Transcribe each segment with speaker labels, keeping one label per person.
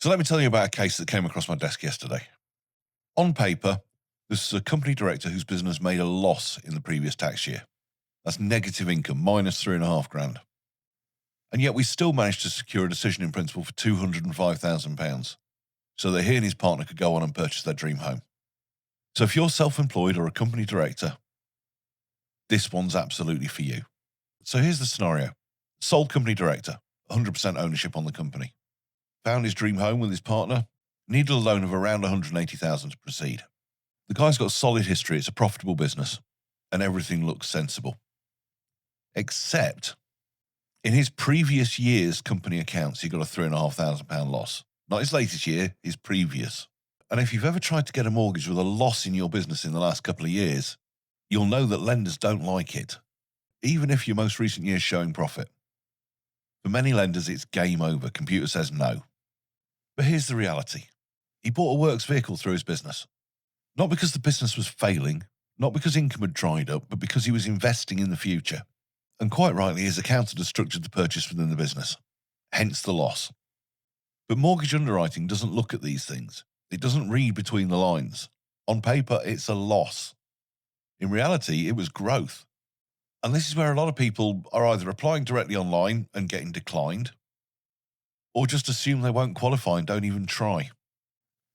Speaker 1: So let me tell you about a case that came across my desk yesterday. On paper, this is a company director whose business made a loss in the previous tax year. That's negative income, minus £3,500. And yet we still managed to secure a decision in principle for £205,000 so that he and his partner could go on and purchase their dream home. So if you're self-employed or a company director, this one's absolutely for you. So here's the scenario. Sole company director, 100% ownership on the company. Found his dream home with his partner, needed a loan of around $180,000 to proceed. The guy's got solid history, it's a profitable business, and everything looks sensible. Except, in his previous year's company accounts, he got a £3,500 loss. Not his latest year, his previous. And if you've ever tried to get a mortgage with a loss in your business in the last couple of years, you'll know that lenders don't like it, even if your most recent year's showing profit. For many lenders, it's game over. Computer says no. But here's the reality. He bought a works vehicle through his business. Not because the business was failing, not because income had dried up, but because he was investing in the future. And quite rightly, his accountant has structured the purchase within the business. Hence the loss. But mortgage underwriting doesn't look at these things. It doesn't read between the lines. On paper, it's a loss. In reality, it was growth. And this is where a lot of people are either applying directly online and getting declined, or just assume they won't qualify and don't even try.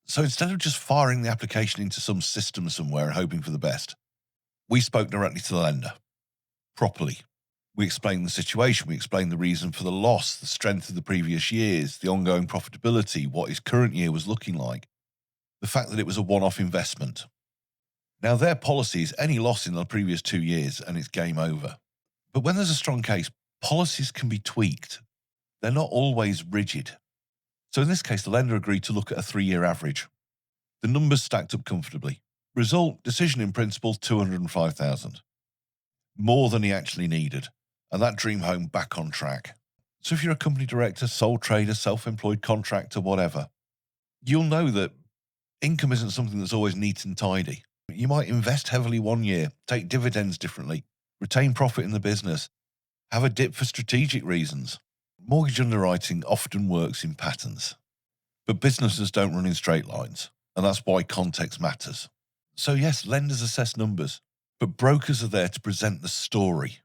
Speaker 1: So instead of just firing the application into some system somewhere and hoping for the best, we spoke directly to the lender, properly. We explained the situation, we explained the reason for the loss, the strength of the previous years, the ongoing profitability, what his current year was looking like, the fact that it was a one-off investment. Now, their policy is any loss in the previous 2 years and it's game over. But when there's a strong case, policies can be tweaked. They're not always rigid. So in this case, the lender agreed to look at a 3-year average. The numbers stacked up comfortably. Result, decision in principle, $205,000. More than he actually needed. And that dream home back on track. So if you're a company director, sole trader, self-employed contractor, whatever, you'll know that income isn't something that's always neat and tidy. You might invest heavily one year, take dividends differently, retain profit in the business, have a dip for strategic reasons. Mortgage underwriting often works in patterns, but businesses don't run in straight lines, and that's why context matters. So yes, lenders assess numbers, but brokers are there to present the story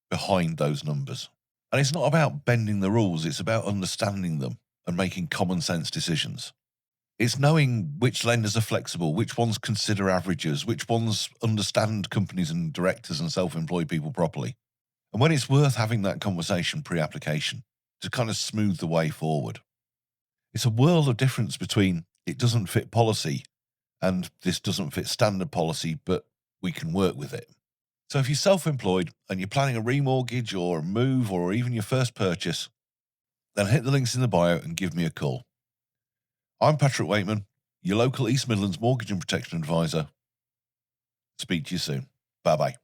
Speaker 1: behind those numbers. And it's not about bending the rules, it's about understanding them and making common sense decisions. It's knowing which lenders are flexible, which ones consider averages, which ones understand companies and directors and self-employed people properly. And when it's worth having that conversation pre-application to kind of smooth the way forward. It's a world of difference between it doesn't fit policy and this doesn't fit standard policy, but we can work with it. So if you're self-employed and you're planning a remortgage or a move or even your first purchase, then hit the links in the bio and give me a call. I'm Patrick Weightman, your local East Midlands mortgage and protection advisor. Speak to you soon. Bye-bye.